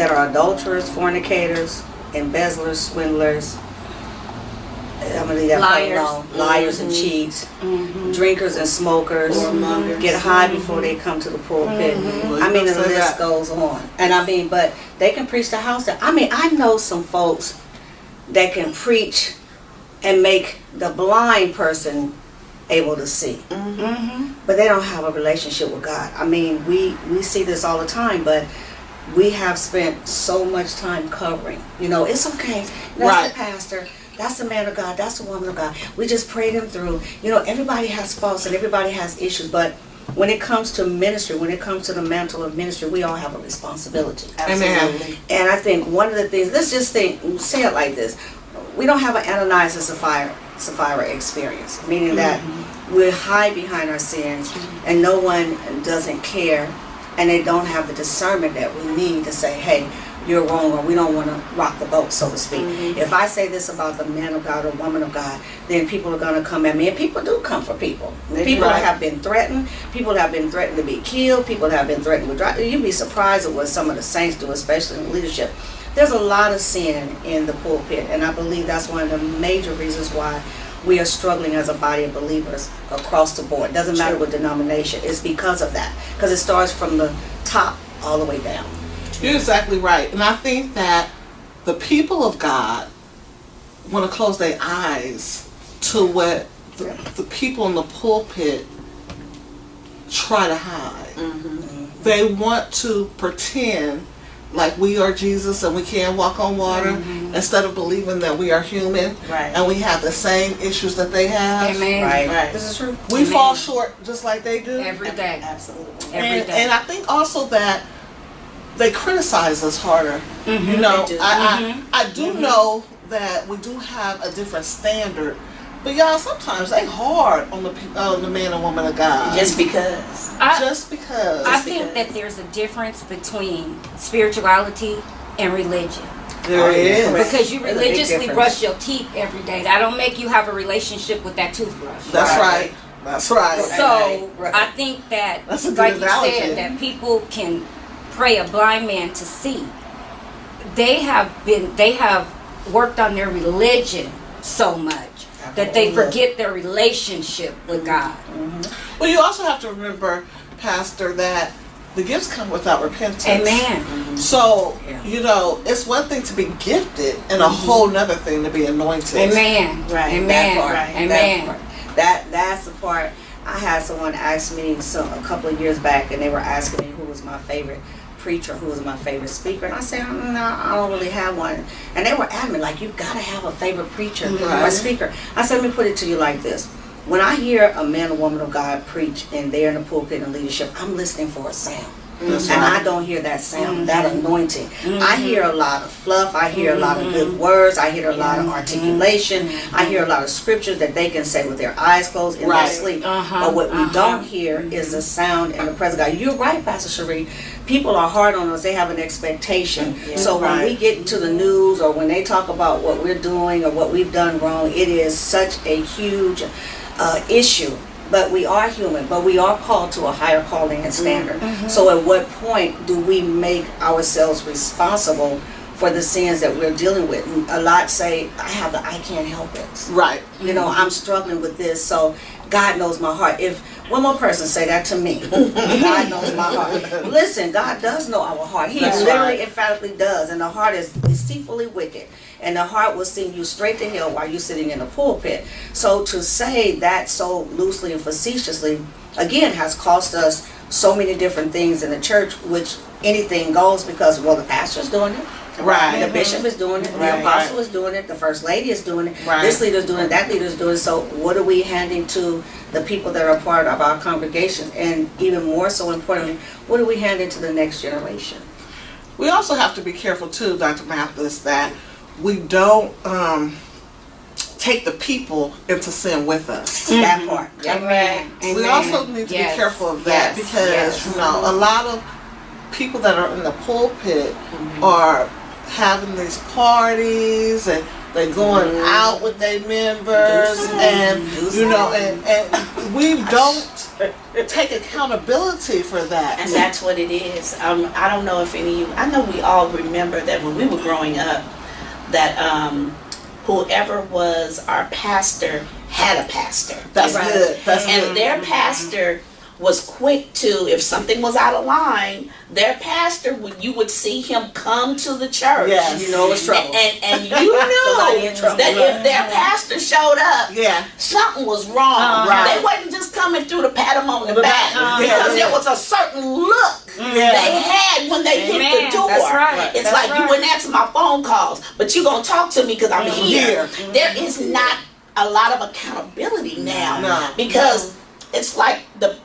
that are adulterers, fornicators, embezzlers, swindlers, I'm gonna leave that part alone. Liars and cheats, drinkers and smokers, get high before they come to the pulpit. I mean, the list goes on. And I mean, but they can preach the house down. I mean, I know some folks that can preach and make the blind person able to see. But they don't have a relationship with God. I mean, we see this all the time, but we have spent so much time covering. You know, it's okay. That's the pastor. That's the man of God. That's the woman of God. We just pray them through. You know, everybody has faults and everybody has issues, but when it comes to ministry, when it comes to the mantle of ministry, we all have a responsibility. Amen. And I think one of the things, let's just say it like this. We don't have an Ananias and Sapphira experience, meaning that we hide behind our sins and no one doesn't care and they don't have the discernment that we need to say, hey, you're wrong, or we don't want to rock the boat, so to speak. If I say this about the man of God or woman of God, then people are going to come at me, and people do come for people. People have been threatened. People have been threatened to be killed. People have been threatened with drugs. You'd be surprised at what some of the saints do, especially in leadership. There's a lot of sin in the pulpit, and I believe that's one of the major reasons why we are struggling as a body of believers across the board. It doesn't matter what denomination. It's because of that, because it starts from the top all the way down. You're exactly right. And I think that the people of God want to close their eyes to what the people in the pulpit try to hide. They want to pretend like we are Jesus and we can't walk on water instead of believing that we are human and we have the same issues that they have. Right. This is true. We fall short just like they do. Every day. Absolutely. Every day. And I think also that they criticize us harder. You know, I do know that we do have a different standard, but y'all, sometimes they hard on the man and woman of God. Just because. I think that there's a difference between spirituality and religion. There is. Because you religiously brush your teeth every day. That don't make you have a relationship with that toothbrush. That's right. That's right. So I think that, like you said, that people can pray a blind man to see. They have worked on their religion so much that they forget their relationship with God. Well, you also have to remember, Pastor, that the gifts come without repentance. Amen. So, you know, it's one thing to be gifted and a whole nother thing to be anointed. Amen. Right. Amen. That part. Amen. That's the part. I had someone ask me a couple of years back, and they were asking me who was my favorite preacher, who was my favorite speaker, and I said, no, I don't really have one. And they were adamant, like, you've got to have a favorite preacher or speaker. I said, let me put it to you like this. When I hear a man or woman of God preach and they're in the pulpit and leadership, I'm listening for a sound. And I don't hear that sound, that anointing. I hear a lot of fluff. I hear a lot of good words. I hear a lot of articulation. I hear a lot of scriptures that they can say with their eyes closed in their sleep. But what we don't hear is the sound and the presence of God. You're right, Pastor Sheree. People are hard on us. They have an expectation. So when we get into the news or when they talk about what we're doing or what we've done wrong, it is such a huge issue. But we are human, but we are called to a higher calling and standard. So at what point do we make ourselves responsible for the sins that we're dealing with? And a lot say, I can't help it. Right. You know, I'm struggling with this, so God knows my heart. If one more person say that to me, God knows my heart. Listen, God does know our heart. He literally emphatically does. And the heart is deceitfully wicked. And the heart will send you straight to hell while you're sitting in a pulpit. So to say that so loosely and facetiously, again, has cost us so many different things in the church, which anything goes because, well, the pastor's doing it. Right. The bishop is doing it. The apostle is doing it. The first lady is doing it. This leader is doing it. That leader is doing it. So what are we handing to the people that are part of our congregation? And even more so importantly, what are we handing to the next generation? We also have to be careful too, Dr. Matthis, that we don't take the people into sin with us. That part. Amen. We also need to be careful of that because, you know, a lot of people that are in the pulpit are having these parties and They going out with their members, and you know, and we don't take accountability for that. And that's what it is. I don't know if any of you, I know we all remember that when we were growing up, that whoever was our pastor had a pastor. That's good. That's and good. their pastor was quick to, if something was out of line, their pastor, when you would see him come to the church, Yes. You know it's trouble. and you knew that if their pastor showed up, something was wrong. Right. They wasn't just coming through to pat him on the back, because there was a certain look they had when they hit the door. That's right. It's That's like, right. you wouldn't answer my phone calls, but you gonna talk to me because I'm here. There is not a lot of accountability now, because it's like the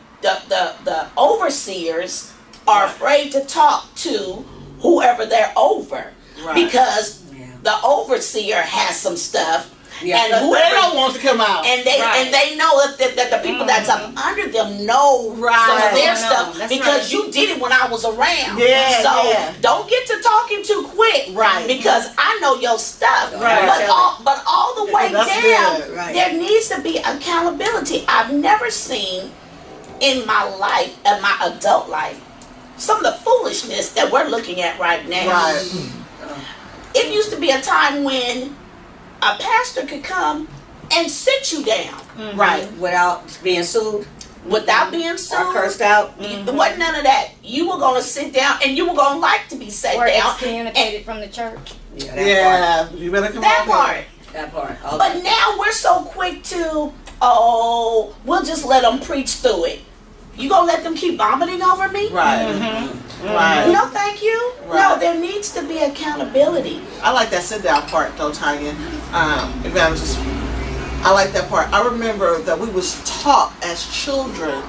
overseers are afraid to talk to whoever they're over, because the overseer has some stuff, and they don't want to come out, and they know that the people that's up under them know some of their stuff, because you did it when I was around. Don't get to talking too quick, because I know your stuff. But all the way down, there needs to be accountability. I've never seen in my life, in my adult life, some of the foolishness that we're looking at right now. It used to be a time when a pastor could come and sit you down, without being sued, without being sued, or cursed out. There wasn't none of that. You were gonna sit down, and you were gonna like to be sat Or down, excommunicated from the church. You better come that part. That part. But now we're so quick to, we'll just let them preach through it. You gonna let them keep vomiting over me? No, thank you. No, there needs to be accountability. I like that sit down part though, Tanya. Evangelist, I like that part. I remember that we was taught as children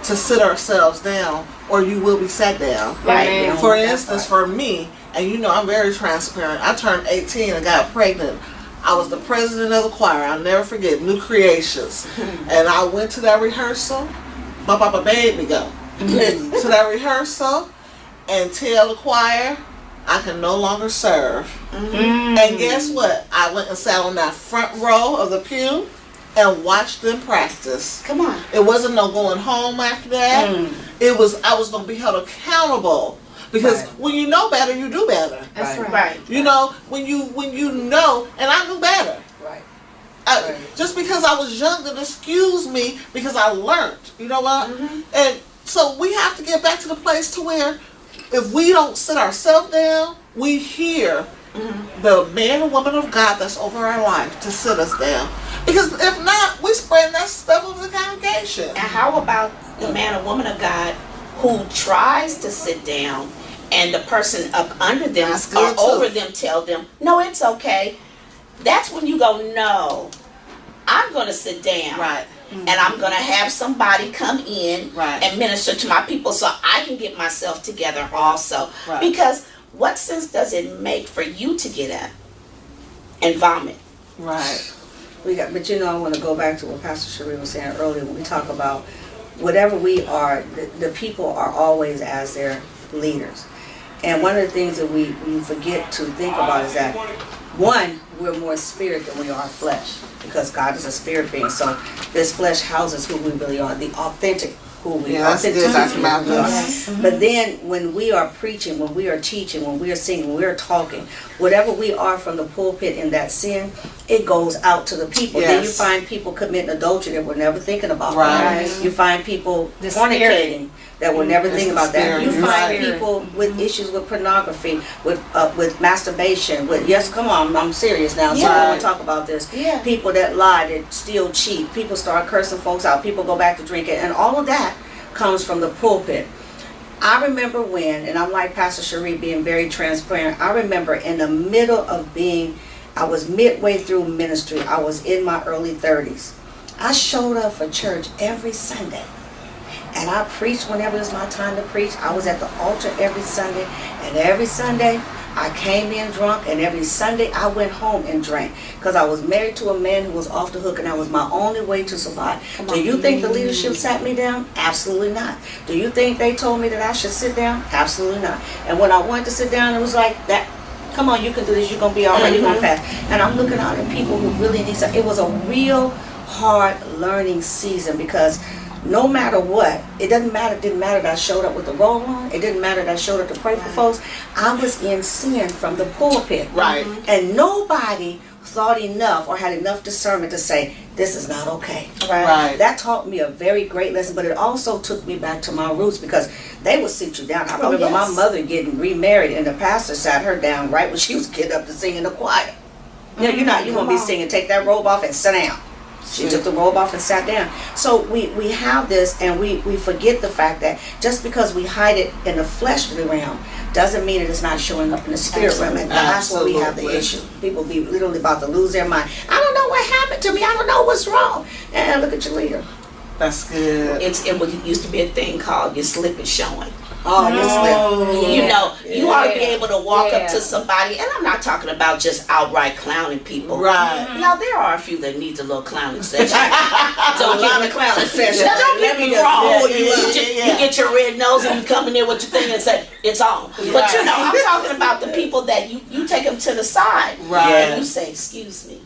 to sit ourselves down, or you will be sat down. For instance, for me, and you know I'm very transparent, I turned 18 and got pregnant. I was the president of the choir. I'll never forget, New Creations. And I went to that rehearsal. My papa made me go to that rehearsal and tell the choir I can no longer serve. And guess what? I went and sat on that front row of the pew and watched them practice. Come on. It wasn't no going home after that. It was, I was going to be held accountable. Because when you know better, you do better. That's right. You know, when you know, and I knew better. Just because I was young, then excuse me, because I learned. You know what? And so we have to get back to the place to where if we don't sit ourselves down, we hear the man or woman of God that's over our life to sit us down. Because if not, we spread that stuff over the congregation. And how about the man or woman of God who tries to sit down and the person up under them or over them tell them, no, it's okay. That's when you go, no, I'm going to sit down. And I'm going to have somebody come in and minister to my people so I can get myself together also. Because what sense does it make for you to get up and vomit? But you know, I want to go back to what Pastor Sheree was saying earlier when we talk about whatever we are, the people are always as their leaders. And one of the things that we forget to think about is that, one, we're more spirit than we are flesh, because God is a spirit being. So this flesh houses who we really are, the authentic who we are. But then when we are preaching, when we are teaching, when we are singing, when we are talking, whatever we are from the pulpit in that sin, it goes out to the people. Then you find people committing adultery that we're never thinking about. You find people fornicating that we're never thinking about that. You find people with issues with pornography, with masturbation, with come on, I'm serious now, so I want to talk about this. People that lie, that steal, cheat, people start cursing folks out, people go back to drinking, and all of that comes from the pulpit. I remember when, and I'm like Pastor Sheree being very transparent, I remember in the middle of I was midway through ministry, I was in my early 30s. I showed up for church every Sunday. And I preached whenever it was my time to preach. I was at the altar every Sunday. And every Sunday, I came in drunk. And every Sunday, I went home and drank. Because I was married to a man who was off the hook. And that was my only way to survive. Do you think the leadership sat me down? Absolutely not. Do you think they told me that I should sit down? Absolutely not. And when I wanted to sit down, it was like that. come on, you can do this, you're going to be all right, you're going to pass. And I'm looking out at people who really need something. It was a real hard learning season because no matter what, it didn't matter that I showed up with the roll on. It didn't matter that I showed up to pray for folks. I was in sin from the pulpit. Right. And nobody thought enough or had enough discernment to say, this is not okay. Right. That taught me a very great lesson, but it also took me back to my roots because they would sit you down. I remember my mother getting remarried and the pastor sat her down right when she was getting up to sing in the choir. You know, you're going to be singing, take that robe off and sit down. She took the robe off and sat down. So we have this, and we forget the fact that just because we hide it in the fleshly realm doesn't mean it is not showing up in the spirit realm. And that's where we have the issue. People be literally about to lose their mind. I don't know what happened to me. I don't know what's wrong. And look at your leader. That's good. It used to be a thing called your slip is showing. Oh, your slip. You know, you ought to be able to walk up to somebody, and I'm not talking about just outright clowning people. Right. Now, there are a few that needs a little clowning session. So a lot of clowning session. Now, don't get me wrong. You get your red nose and you come in there with your thing and say, it's on. But, you know, I'm talking about the people that you take them to the side. Right. And you say, excuse me.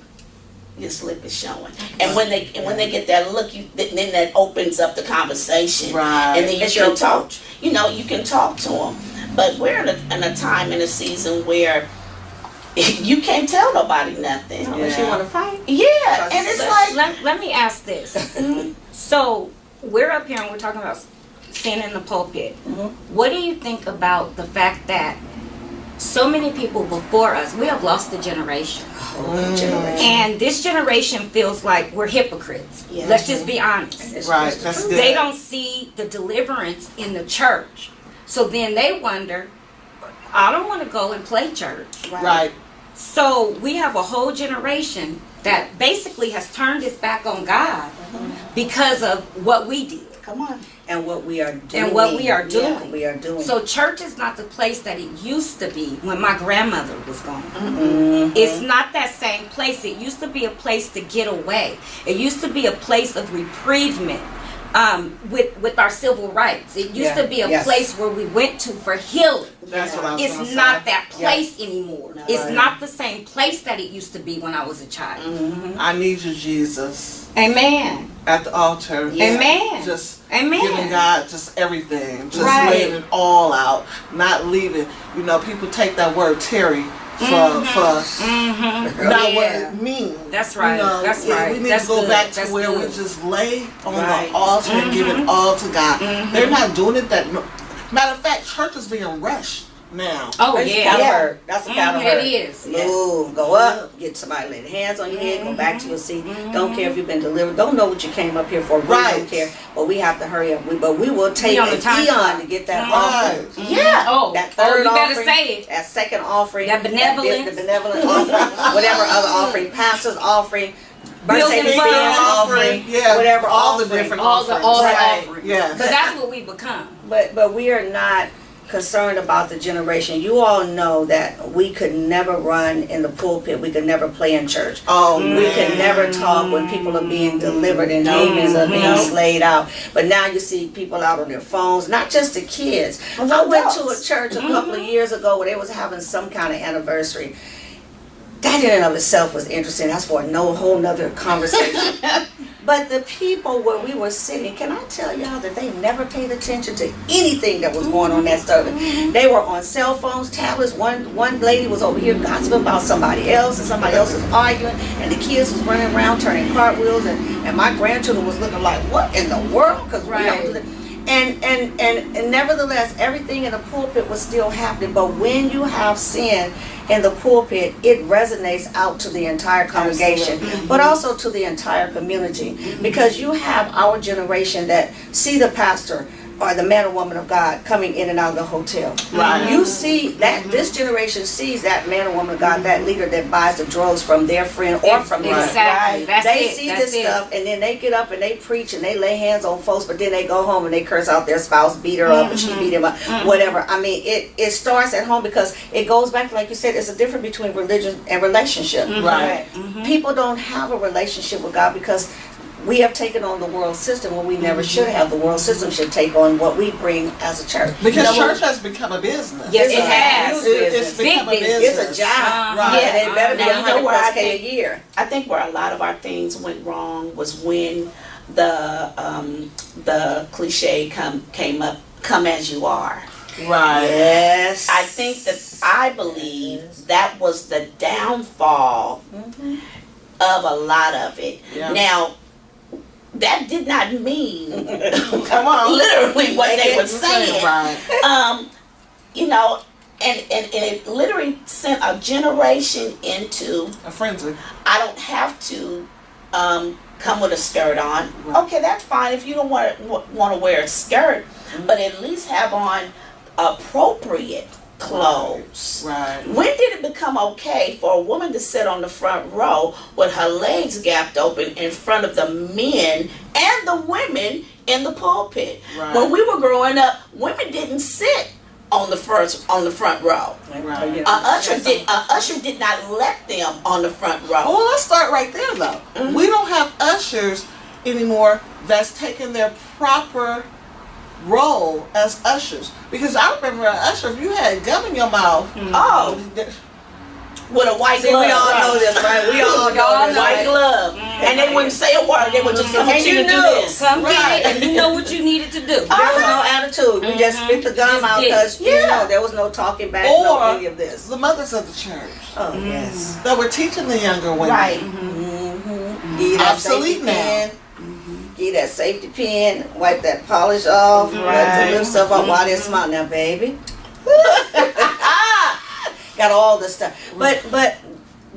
Your slip is showing, and when they get that look, then that opens up the conversation, right? And then you can talk. You know, you can talk to them. But we're in a time in a season where you can't tell nobody nothing unless you want to fight. Yeah, and it's like let me ask this. So we're up here and we're talking about sin in the pulpit. What do you think about the fact that so many people before us, we have lost a generation. And this generation feels like we're hypocrites. Yeah. Let's just be honest. Right, that's good. They don't see the deliverance in the church. So then they wonder, I don't want to go and play church. Right. So we have a whole generation that basically has turned its back on God because of what we did. Come on. And what we are doing. And what we are doing. Yeah, we are doing. So church is not the place that it used to be when my grandmother was gone. It's not that same place. It used to be a place to get away. It used to be a place of reprievement with our civil rights. It used to be a place where we went to for healing. That's what I was It's gonna not say. that place anymore. No, it's not the same place that it used to be when I was a child. I need you, Jesus. Amen. At the altar. Amen. Just Amen. giving God just everything. Just laying it all out. Not leaving. You know, people take that word Terry for not what it means. That's right. You know, that's right. We need that's to go good. back to that's where good. we just lay on the altar and give it all to God. They're not doing it that. Matter of fact, church is being rushed now. Oh That's a kind of It is. Move, go up, get somebody lay their hands on your head, go back to your seat. Don't care if you've been delivered. Don't know what you came up here for. We don't care. But we have to hurry up. But we will take an eon to get that offering. Yeah. Oh, that third you better offering, say it. That second offering. That benevolent. The benevolent offering. Whatever other offering. Pastor's offering. Birthday offering. Yeah. Whatever all offering. the different all the offerings. Yes. But that's what we become. But we are not concerned about the generation. You all know that we could never run in the pulpit. We could never play in church. We could never talk when people are being delivered and demons are being slayed out. But now you see people out on their phones, not just the kids. I went to a church a couple of years ago where they was having some kind of anniversary. That in and of itself was interesting. That's for whole nother conversation. But the people where we were sitting, can I tell y'all that they never paid attention to anything that was going on that service? They were on cell phones, tablets. One lady was over here gossiping about somebody else, and somebody else was arguing, and the kids was running around turning cartwheels, and my grandchildren was looking like, what in the world? Because we don't do that. And nevertheless, everything in the pulpit was still happening. But when you have sin in the pulpit, it resonates out to the entire congregation, but also to the entire community. Because you have our generation that see the pastor or the man or woman of God coming in and out of the hotel. Right. You see that this generation sees that man or woman of God, that leader that buys the drugs from their friend or from them. Exactly. They see this stuff, and then they get up and they preach and they lay hands on folks, but then they go home and they curse out their spouse, beat her up, and she beat him up, whatever. I mean, it starts at home because it goes back, like you said, it's a difference between religion and relationship. Right. People don't have a relationship with God because we have taken on the world system when we never should have. The world system should take on what we bring as a church. Because church has become a business. Yes, it has. It's become It's a job. Right. Yeah, they better be Now, you know where I $100,000 think- a year. I think where a lot of our things went wrong was when the cliche came up, come as you are. Right. Yes. I believe that was the downfall of a lot of it. Yeah. Now, that did not mean Come on. literally what they were saying. Right. You know, and it literally sent a generation into A frenzy. I don't have to come with a skirt on. Right. Okay, that's fine if you don't want to wear a skirt, but at least have on appropriate clothes. Right. When did it become okay for a woman to sit on the front row with her legs gapped open in front of the men and the women in the pulpit? Right. When we were growing up, women didn't sit on the front row. Right. A usher did not let them on the front row. Well, let's start right there, though. Mm-hmm. We don't have ushers anymore that's taking their proper role as ushers. Because I remember an usher, if you had gum in your mouth, Oh, with a white See, glove. we all know this, right? We all know this, White right? glove. And they wouldn't say a word. They would just come And to you you to do knew. this. Come Right. get it, and you know what you needed to do. There was no attitude. We just spit the gum Just out did. because you know there was no talking back, no or any of this. the mothers of the church Oh yes. that were teaching the younger women. Right. Give you that Obsolete safety now. pin. Give you that safety pin. Wipe that polish off. Wipe Right. the lip stuff off while they smile. Now, baby. Got all this stuff. But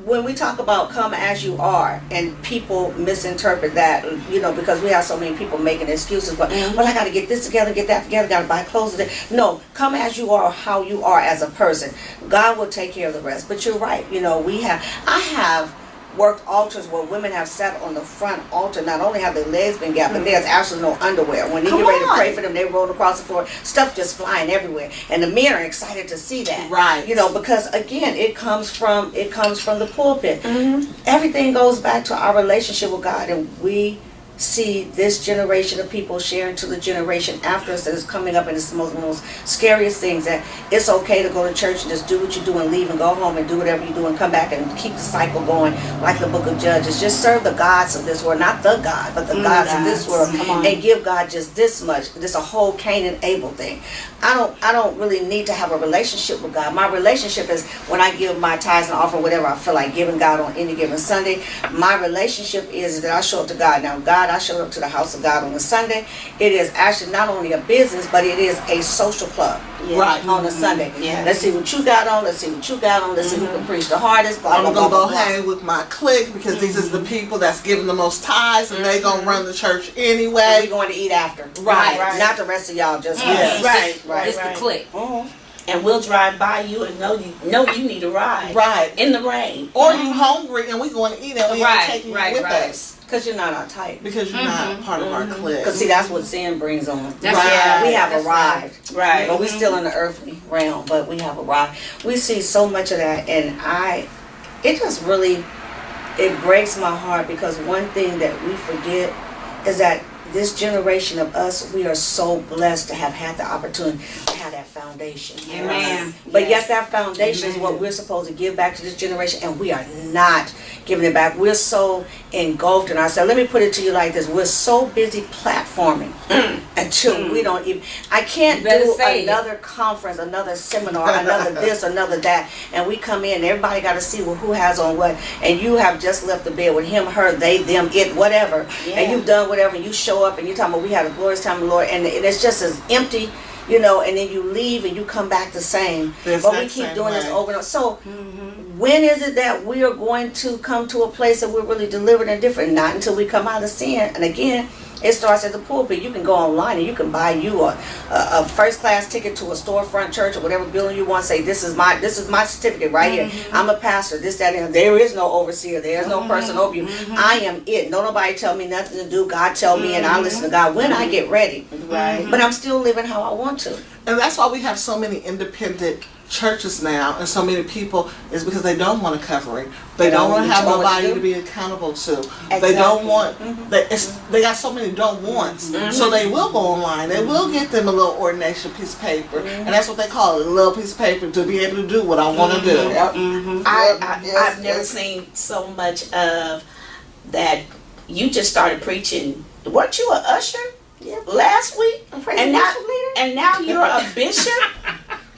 when we talk about come as you are, and people misinterpret that, you know, because we have so many people making excuses. But well, I got to get this together, get that together, got to buy clothes today. No, come as you are, how you are as a person. God will take care of the rest. But you're right. You know, I have worked altars where women have sat on the front altar. Not only have their legs been gapped, but there's absolutely no underwear. When they get ready to pray for them, they roll across the floor, stuff just flying everywhere, and the men are excited to see that. Right. You know, because again, it comes from the pulpit. Everything goes back to our relationship with God, and we see this generation of people sharing to the generation after us that is coming up, and it's the most scariest things, that it's okay to go to church and just do what you do and leave and go home and do whatever you do and come back and keep the cycle going like the book of Judges. Just serve the gods of this world, not the God, but the gods of this world, and give God just this much. This a whole Cain and Abel thing. I don't really need to have a relationship with God. My relationship is when I give my tithes and offer whatever I feel like giving God on any given Sunday. My relationship is that I show up to God. Now, God, I showed up to the house of God on a Sunday. It is actually not only a business, but it is a social club. Right. On a Sunday. Yeah. Let's see what you got on. Let's see what you got on. Let's see who can preach the hardest. Blah, I'm blah, gonna blah, go blah, blah. hang with my clique because these is the people that's giving the most tithes, and they gonna run the church And anyway. we going to eat after. Right. Not the rest of y'all. Just Yes. Right. Just the click. And we'll drive by you and know you need a ride. Right. In the rain. Or you hungry and we going to eat and we Right, ain't taking right, you with right. us because you're not our type. because you're not part of our clique. Because see, that's what sin brings on. That's right. We have That's arrived. Right. But we're still in the earthly realm, but we have arrived. We see so much of that, and it just really, it breaks my heart, because one thing that we forget is that this generation of us, we are so blessed to have had the opportunity to have that foundation. Amen. But yet that foundation is what we're supposed to give back to this generation, and we are not giving it back. We're so engulfed in ourselves. Let me put it to you like this. We're so busy platforming until we don't even, I can't You better do say it. another conference, another seminar, another this, another that, and we come in and everybody got to see who has on what, and you have just left the bed with him, her, they, them, it, whatever, and you've done whatever, and you show up and you're talking about we had a glorious time with the Lord, and it's just as empty, you know, and then you leave and you come back the same. The But we exact keep same doing this way. over and over. So when is it that we are going to come to a place that we're really delivered and different? Not until we come out of sin. And again, it starts at the pulpit. You can go online and you can buy you a first class ticket to a storefront church or whatever building you want. Say this is my certificate right here. I'm a pastor. This, that, and there is no overseer. There is no person over you. I am it. No nobody tell me nothing to do. God tell me, and I listen to God when I get ready. Right. But I'm still living how I want to. And that's why we have so many independent churches now and so many people is because they don't want a covering. They don't want to have nobody to be accountable to. Exactly. They don't want, they got so many don't wants. So they will go online. They will get them a little ordination piece of paper. And that's what they call it, a little piece of paper to be able to do what I want to do. I've never seen so much of that. You just started preaching. Weren't you an usher last week? And now you're a bishop?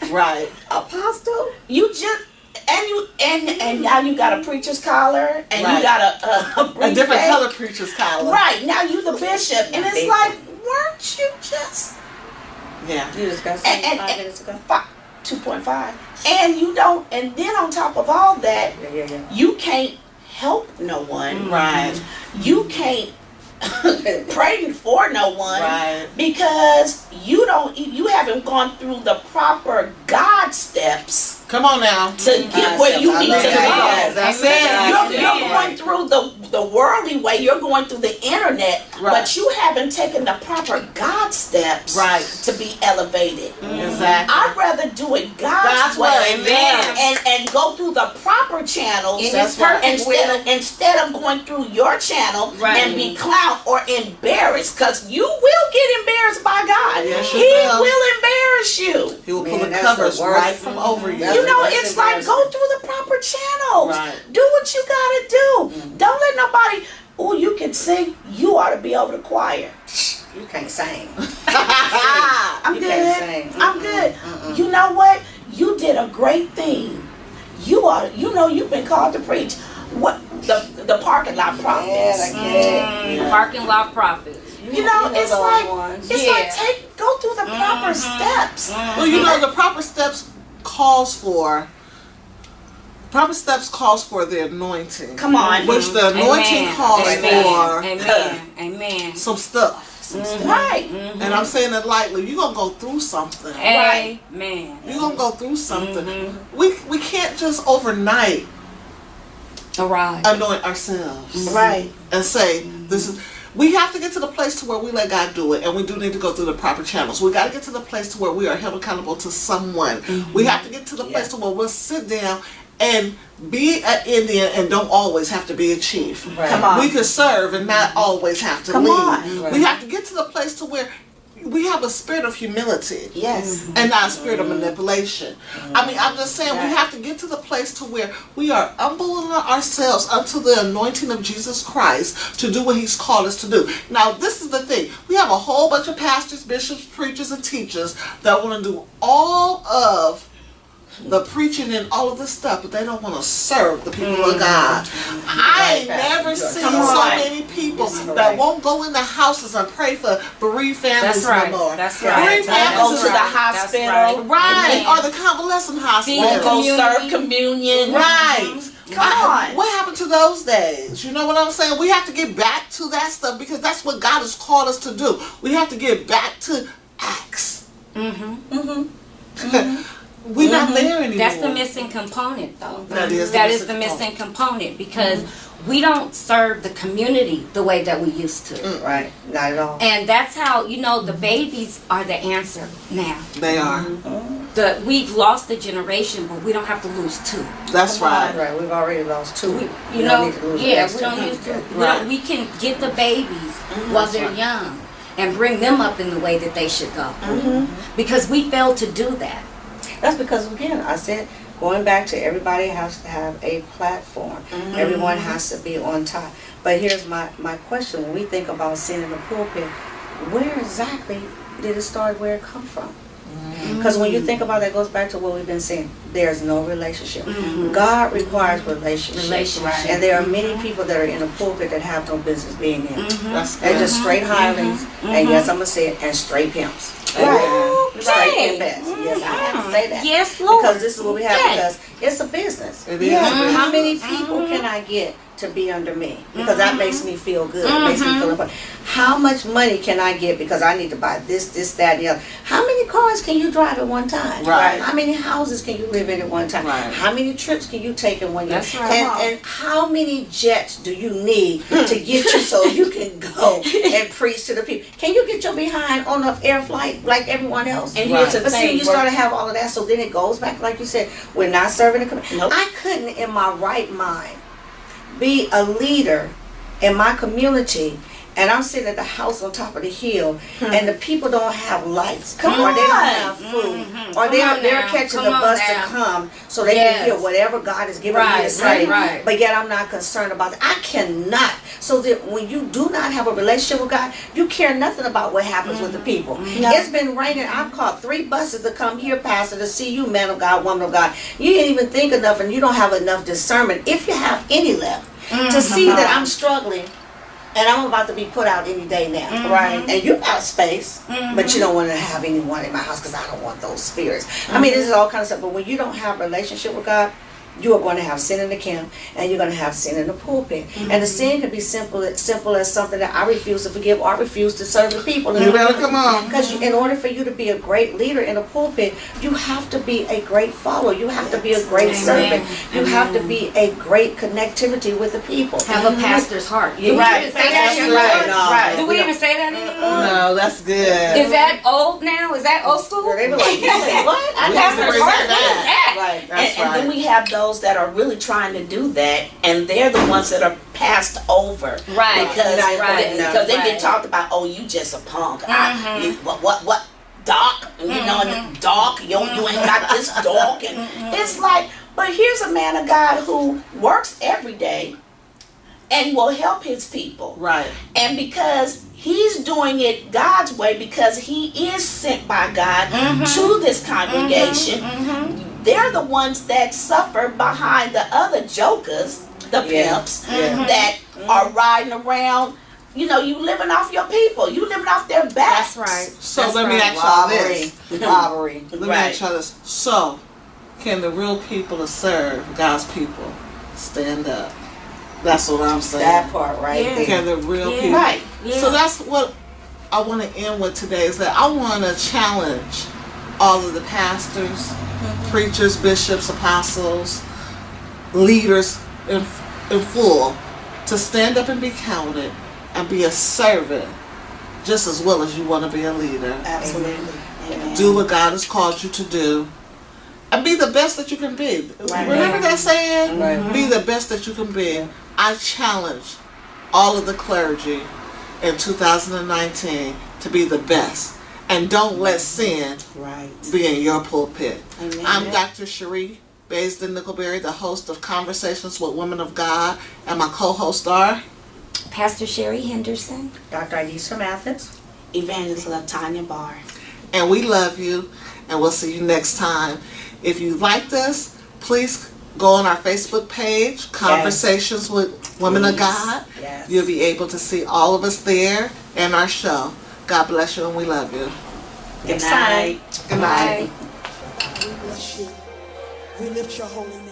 Right. Apostle? You just and now you got a preacher's collar and you got a different color preacher's collar. Right. Now you the bishop. And it's like, weren't you just you just got 5 minutes ago. 2.5. And you don't, and then on top of all that, you can't help no one. Right. You can't pray for no one. Right. Because you haven't gone through the proper God steps. Come on now. To get where you need to go. You're going through the worldly way. You're going through the internet, but you haven't taken the proper God steps to be elevated. Exactly. I'd rather do it God's way and go through the proper channels instead of going through your channel and be clowned or embarrassed, because you will get embarrassed by God. Yes, He will embarrass you. He will pull the covers right from over you. You know, it's like, go through the proper channels. Right. Do what you gotta do. Don't let nobody, you can sing. You ought to be over the choir. You can't sing. I'm good. I'm good. You know what? You did a great thing. You've been called to preach. What the parking lot prophets. Parking lot prophets. It's like go through the proper steps. Well, the proper steps calls for the anointing. Come on. Which the anointing calls for Amen. some stuff. Right. And I'm saying it lightly. You're going to go through something. Amen. You're going to go through something. We can't just overnight anoint ourselves. Right. And say, this is... We have to get to the place to where we let God do it, and we do need to go through the proper channels. We got to get to the place to where we are held accountable to someone. We have to get to the place to where we'll sit down and be an Indian and don't always have to be a chief. Right. Come on. We can serve and not always have to lead. Right. We have to get to the place to where we have a spirit of humility. Yes. And not a spirit of manipulation. I mean, I'm just saying, we have to get to the place to where we are humbling ourselves unto the anointing of Jesus Christ to do what He's called us to do. Now, this is the thing. We have a whole bunch of pastors, bishops, preachers, and teachers that want to do all of the preaching and all of this stuff, but they don't want to serve the people of God. I ain't never seen so many people that won't go in the houses and pray for bereaved families anymore. That's right. Bereaved families go to the hospital. Right. Or the convalescent hospital. Won't go serve communion. Right. Come on. What happened to those days? You know what I'm saying? We have to get back to that stuff because that's what God has called us to do. We have to get back to Acts. We're not there anymore. That's the missing component, though. That is the missing component because we don't serve the community the way that we used to. Right, not at all. And that's how, the babies are the answer now. They are. We've lost a generation, but we don't have to lose two. That's right. Right, we've already lost two. We don't need to lose we don't use two. We can get the babies while they're young and bring them up in the way that they should go. Because we failed to do that. That's because, again, I said, going back to everybody has to have a platform. Everyone has to be on top. But here's my question. When we think about sin in the pulpit, where exactly did it start, where it come from? Because when you think about that, it goes back to what we've been saying. There's no relationship. God requires relationship. And there are many people that are in the pulpit that have no business being in. They're just straight hirelings, and yes, I'm going to say it, and straight pimps. Straight pimpets. Yes, I have to say that. Yes, Lord. Because this is what we have, because it's a business. It is. How many people can I get to be under me because that makes me feel good. It makes me feel important. How much money can I get because I need to buy this, that, and the other? How many cars can you drive at one time? Right. How many houses can you live in at one time? Right. How many trips can you take in one year? That's right. And how many jets do you need to get you so you can go and preach to the people? Can you get your behind on an air flight like everyone else? And here's the But see, thing, you start to have all of that, so then it goes back, like you said, we're not serving the community. Nope. I couldn't, in my right mind, be a leader in my community, and I'm sitting at the house on top of the hill, and the people don't have lights, or they don't have food, or they're catching the bus to come so they can hear whatever God is giving me to say. Right. But yet I'm not concerned about that. I cannot. So that when you do not have a relationship with God, you care nothing about what happens with the people. It's been raining. I've caught 3 buses to come here, Pastor, to see you, man of God, woman of God. You didn't even think enough, and you don't have enough discernment, if you have any left, to see that I'm struggling. And I'm about to be put out any day now. Right. And you got space, but you don't want to have anyone in my house because I don't want those spirits. I mean, this is all kind of stuff. But when you don't have a relationship with God, you are going to have sin in the camp, and you're going to have sin in the pulpit. And the sin can be simple as something that I refuse to forgive or refuse to serve the people. You better come on. Because in order for you to be a great leader in a pulpit, you have to be a great follower. You have to be a great servant. You have to be a great connectivity with the people. Have a pastor's heart. Do we Right. even say that anymore? Right. Do we even say that anymore? No, that's good. Is that old now? Is that old school? They be like, you say what? We have to bring that back. Right. That's and then we have those that are really trying to do that, and they're the ones that are passed over, Right. Because Right. because they Right. get talked about. Oh, you just a punk. What dark? You know, and dark. You ain't got this dark, and it's like. But here's a man of God who works every day, and will help his people. Right. And because he's doing it God's way, because he is sent by God to this congregation, they're the ones that suffer behind the other jokers, the pimps, that are riding around. You know, you living off your people. You living off their backs. That's right. So That's let me right. ask y'all this. Robbery. Let me ask y'all this. So, can the real people that serve God's people stand up? That's what I'm saying. That part right Yeah. there. Can the real Yeah. people? Right. Yeah. So that's what I want to end with today, is that I want to challenge all of the pastors, preachers, bishops, apostles, leaders in full to stand up and be counted and be a servant just as well as you want to be a leader. Absolutely. Amen. Do what God has called you to do and be the best that you can be. Right. Remember that saying? Right. Be the best that you can be. I challenge all of the clergy in 2019 to be the best. And don't let sin Right. be in your pulpit. Amen. I'm Dr. Sheree Baisden-Nickleberry, the host of Conversations with Women of God, and my co-hosts are Pastor Sherrie Henderson. Dr. Inecir Matthis. Evangelist Tanya Barr. and we love you, and we'll see you next time. If you liked us, please go on our Facebook page, Conversations with Women of God. Yes. You'll be able to see all of us there and our show. God bless you, and we love you. Good night. Good night. Bye. We bless you. We lift your holy name.